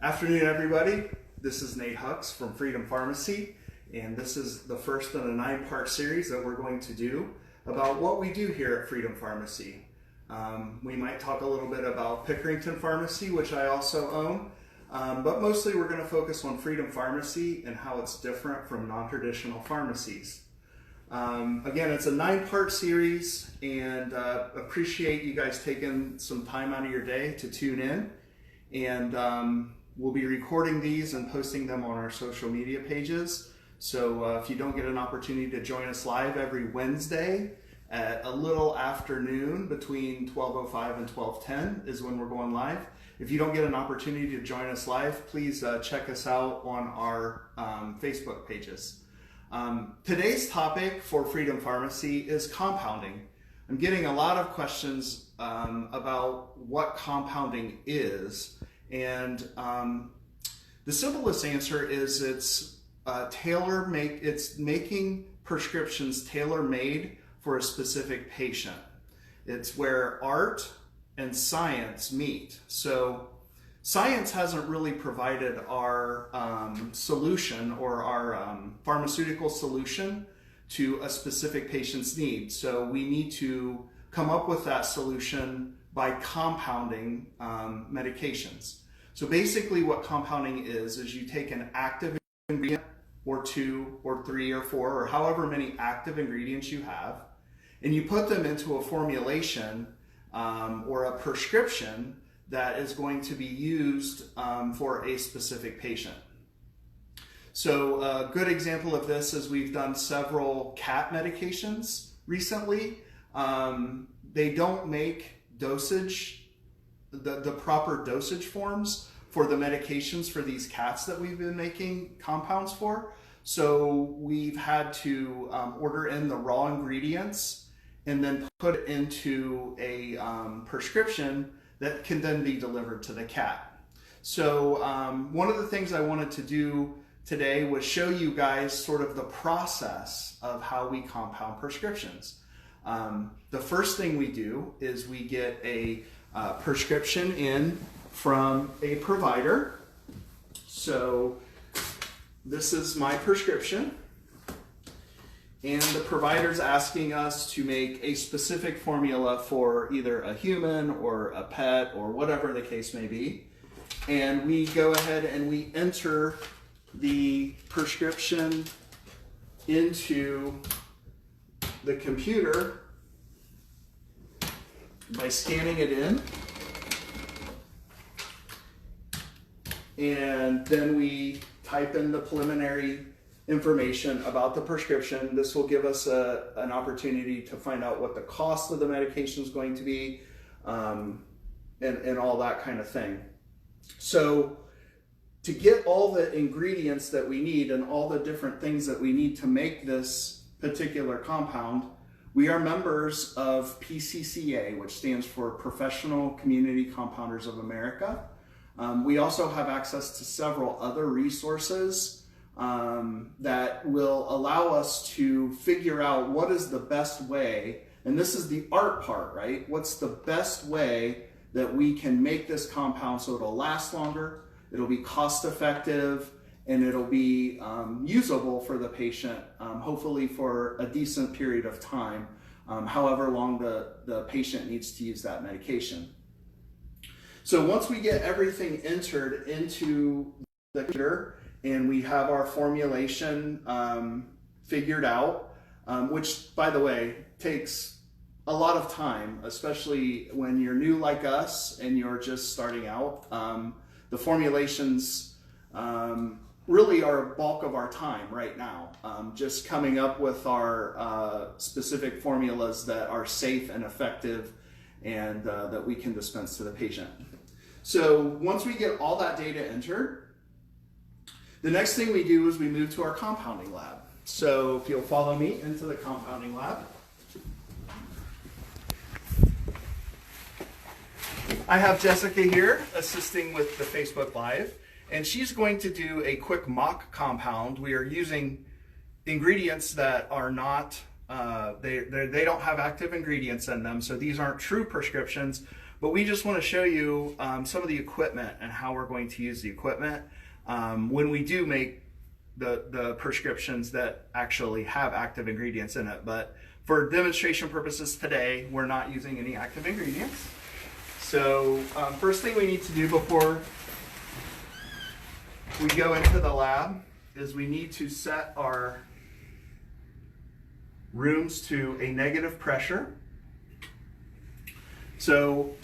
Afternoon, everybody. This is Nate Hucks from Freedom Pharmacy, and this is the first in a 9-part series that we're going to do about what we do here at Freedom Pharmacy. We might talk a little bit about Pickerington Pharmacy, which I also own, but mostly we're going to focus on Freedom Pharmacy and how it's different from non-traditional pharmacies. Again, it's a 9-part series, and appreciate you guys taking some time out of your day to tune in. And we'll be recording these and posting them on our social media pages. So if you don't get an opportunity to join us live every Wednesday at a little afternoon between 12:05 and 12:10 is when we're going live. If you don't get an opportunity to join us live, please check us out on our Facebook pages. Today's topic for Freedom Pharmacy is compounding. I'm getting a lot of questions about what compounding is, and the simplest answer is it's making prescriptions tailor-made for a specific patient. It's where art and science meet. So science hasn't really provided our solution or our pharmaceutical solution to a specific patient's needs. So we need to come up with that solution by compounding medications. So basically what compounding is you take an active ingredient or 2 or 3 or 4 or however many active ingredients you have, and you put them into a formulation or a prescription that is going to be used for a specific patient. So a good example of this is we've done several cat medications recently. They don't make the proper dosage forms for the medications for these cats that we've been making compounds for. So we've had to order in the raw ingredients and then put it into a prescription that can then be delivered to the cat. So one of the things I wanted to do today was show you guys sort of the process of how we compound prescriptions. The first thing we do is we get a prescription in from a provider. So this is my prescription, and the provider's asking us to make a specific formula for either a human or a pet or whatever the case may be. And we go ahead and we enter the prescription into the computer by scanning it in, and then we type in the preliminary information about the prescription. This will give us an opportunity to find out what the cost of the medication is going to be, and all that kind of thing. So to get all the ingredients that we need and all the different things that we need to make this particular compound, we are members of PCCA, which stands for Professional Community Compounders of America. We also have access to several other resources that will allow us to figure out what is the best way, and this is the art part, right? What's the best way that we can make this compound so it'll last longer, it'll be cost effective, and it'll be usable for the patient, hopefully for a decent period of time, however long the patient needs to use that medication. So once we get everything entered into the computer and we have our formulation figured out, which, by the way, takes a lot of time, especially when you're new like us and you're just starting out. The formulations really are a bulk of our time right now, just coming up with our specific formulas that are safe and effective and that we can dispense to the patient. So once we get all that data entered, the next thing we do is we move to our compounding lab. So if you'll follow me into the compounding lab. I have Jessica here assisting with the Facebook Live, and she's going to do a quick mock compound. We are using ingredients that are not, they don't have active ingredients in them, so these aren't true prescriptions, but we just want to show you some of the equipment and how we're going to use the equipment when we do make the prescriptions that actually have active ingredients in it. But for demonstration purposes today, we're not using any active ingredients. So first thing we need to do before we go into the lab is we need to set our rooms to a negative pressure. So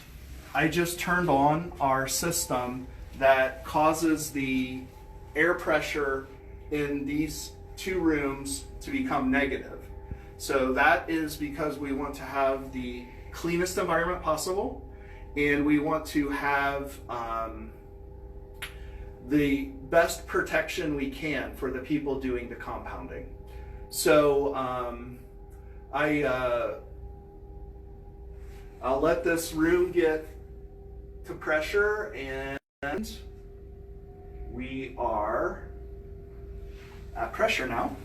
I just turned on our system that causes the air pressure in these two rooms to become negative. So that is because we want to have the cleanest environment possible, and we want to have the best protection we can for the people doing the compounding. So I'll let this room get to pressure, and we are at pressure now.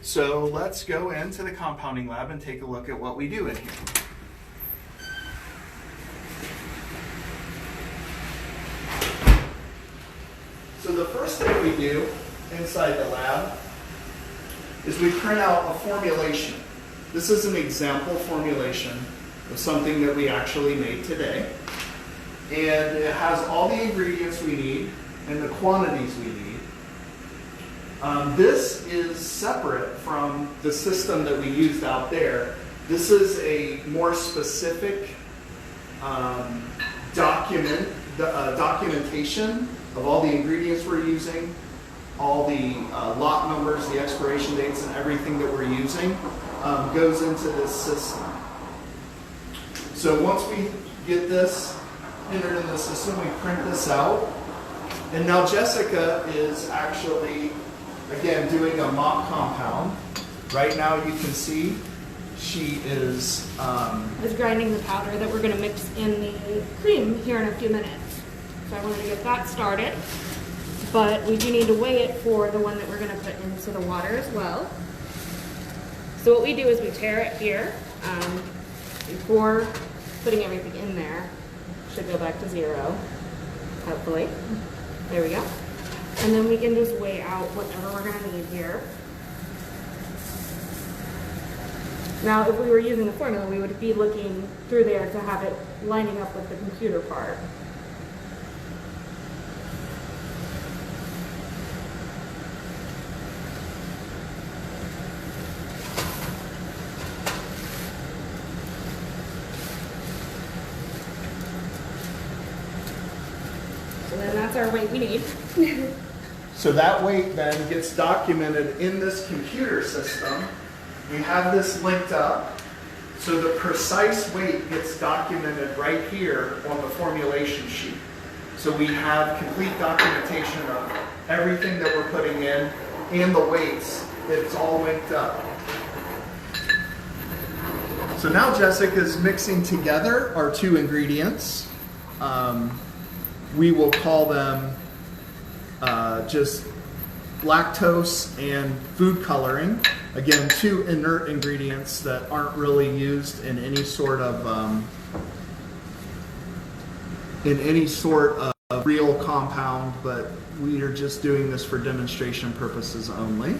So let's go into the compounding lab and take a look at what we do in here. So the first thing we do inside the lab is we print out a formulation. This is an example formulation of something that we actually made today. And it has all the ingredients we need and the quantities we need. This is separate from the system that we used out there. This is a more specific documentation of all the ingredients we're using, all the lot numbers, the expiration dates, and everything that we're using goes into this system. So once we get this entered in the system, we print this out. And now Jessica is actually, again, doing a mock compound. Right now you can see she is grinding the powder that we're going to mix in the cream here in a few minutes. So I wanted to get that started. But we do need to weigh it for the one that we're going to put into the water as well. So what we do is we tare it here before putting everything in there. Should go back to 0, hopefully. There we go. And then we can just weigh out whatever we're going to need here. Now, if we were using the formula, we would be looking through there to have it lining up with the computer part. And that's our weight we need. So that weight then gets documented in this computer system. We have this linked up. So the precise weight gets documented right here on the formulation sheet. So we have complete documentation of everything that we're putting in and the weights. It's all linked up. So now Jessica's mixing together our two ingredients. We will call them just lactose and food coloring. Again, two inert ingredients that aren't really used in any sort of real compound, but we are just doing this for demonstration purposes only.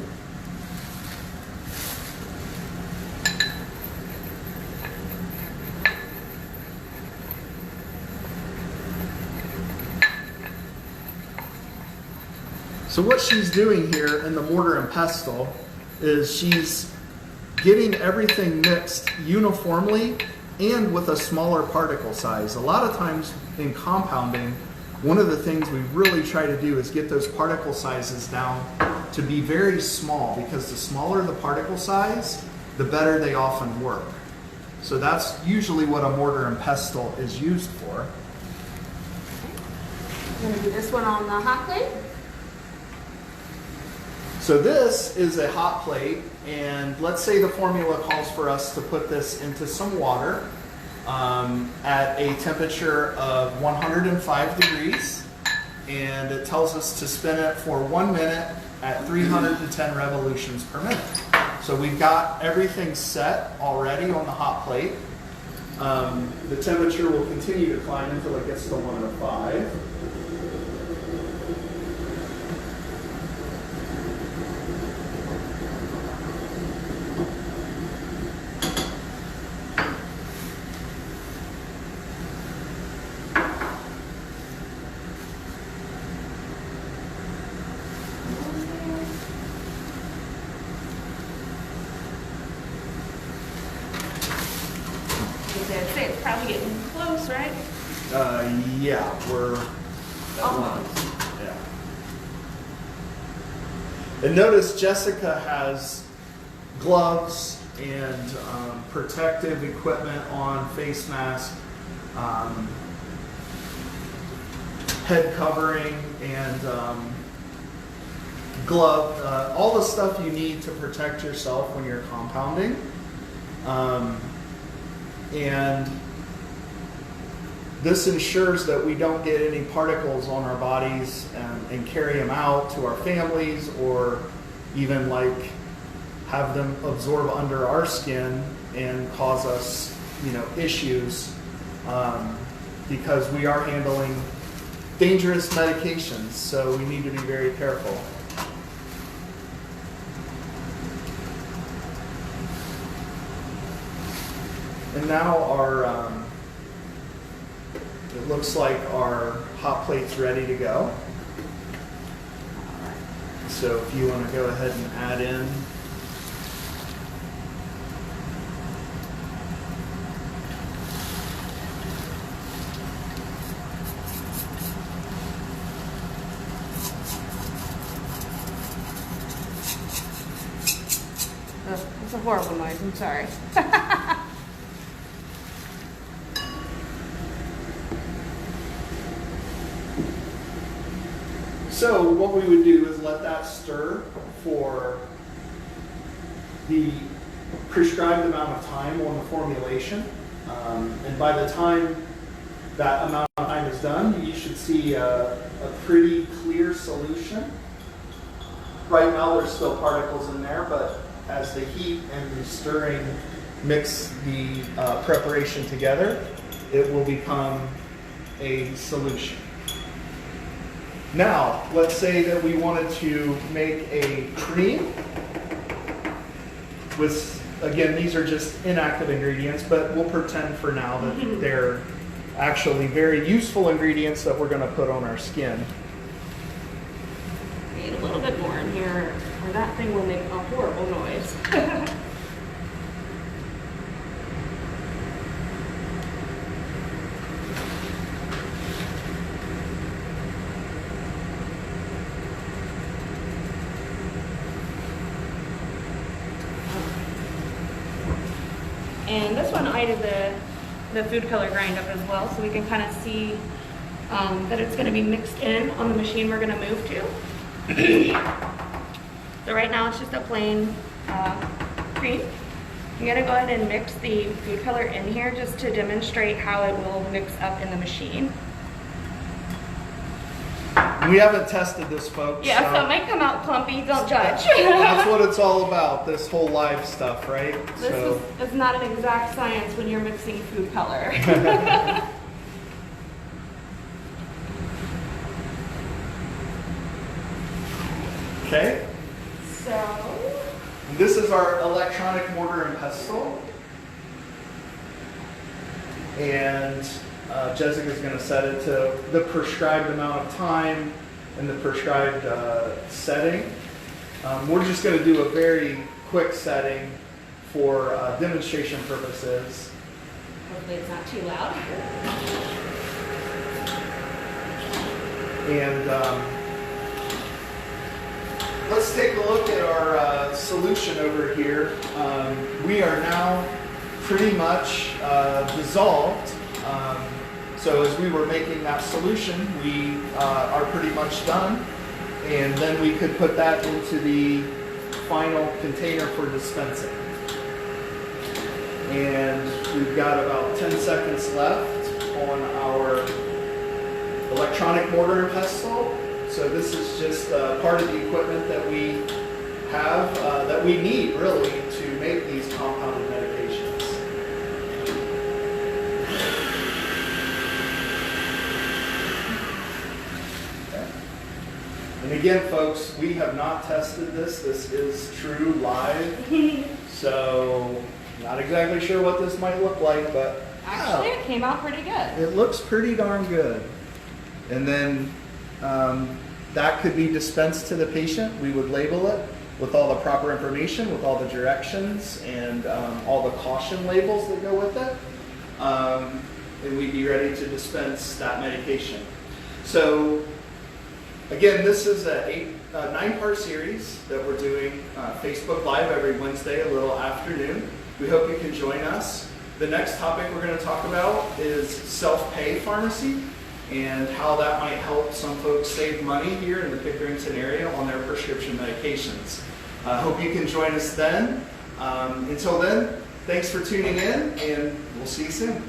So what she's doing here in the mortar and pestle is she's getting everything mixed uniformly and with a smaller particle size. A lot of times in compounding, one of the things we really try to do is get those particle sizes down to be very small, because the smaller the particle size, the better they often work. So that's usually what a mortar and pestle is used for. I'm going to do this one on the hot plate. So this is a hot plate, and let's say the formula calls for us to put this into some water at a temperature of 105 degrees, and it tells us to spin it for 1 minute at 310 revolutions per minute. So we've got everything set already on the hot plate. The temperature will continue to climb until it gets to 105. I'd say it's probably getting close, right? Yeah, we're Almost. yeah. And notice Jessica has gloves and protective equipment on, face mask, head covering, and glove, all the stuff you need to protect yourself when you're compounding. And this ensures that we don't get any particles on our bodies and carry them out to our families, or even like have them absorb under our skin and cause us, issues, because we are handling dangerous medications, so we need to be very careful. And now it looks like our hot plate's ready to go. So if you want to go ahead and add in It's a horrible noise, I'm sorry. So what we would do is let that stir for the prescribed amount of time on the formulation. And by the time that amount of time is done, you should see a pretty clear solution. Right now there's still particles in there, but as the heat and the stirring mix the preparation together, it will become a solution. Now, let's say that we wanted to make a cream with, again, these are just inactive ingredients, but we'll pretend for now that they're actually very useful ingredients that we're going to put on our skin. Need a little bit more in here, or that thing will make a horrible noise. And this one I did the food color grind up as well, so we can kind of see that it's going to be mixed in on the machine we're going to move to. So right now it's just a plain cream. I'm going to go ahead and mix the food color in here just to demonstrate how it will mix up in the machine. We haven't tested this, folks. Yeah, so it might come out clumpy, don't judge. That's what it's all about, this whole live stuff, right? This is not an exact science when you're mixing food color. Okay. So, This is our electronic mortar and pestle. And Jessica's going to set it to the prescribed amount of time and the prescribed setting. We're just going to do a very quick setting for demonstration purposes. hopefully it's not too loud. And let's take a look at our solution over here. We are now pretty much dissolved. So as we were making that solution, we are pretty much done. And then we could put that into the final container for dispensing. And we've got about 10 seconds left on our electronic mortar and pestle. So this is just part of the equipment that we have, that we need really to make these compounded medications. And again, folks, we have not tested this. This is true live. So, not exactly sure what this might look like, but Actually, it came out pretty good. it looks pretty darn good. And then that could be dispensed to the patient. We would label it with all the proper information, with all the directions, and all the caution labels that go with it. And we'd be ready to dispense that medication. So, again, this is a 9-part series that we're doing Facebook Live every Wednesday, a little afternoon. We hope you can join us. The next topic we're going to talk about is self-pay pharmacy and how that might help some folks save money here in the Pickerington area on their prescription medications. Hope you can join us then. Until then, thanks for tuning in, and we'll see you soon.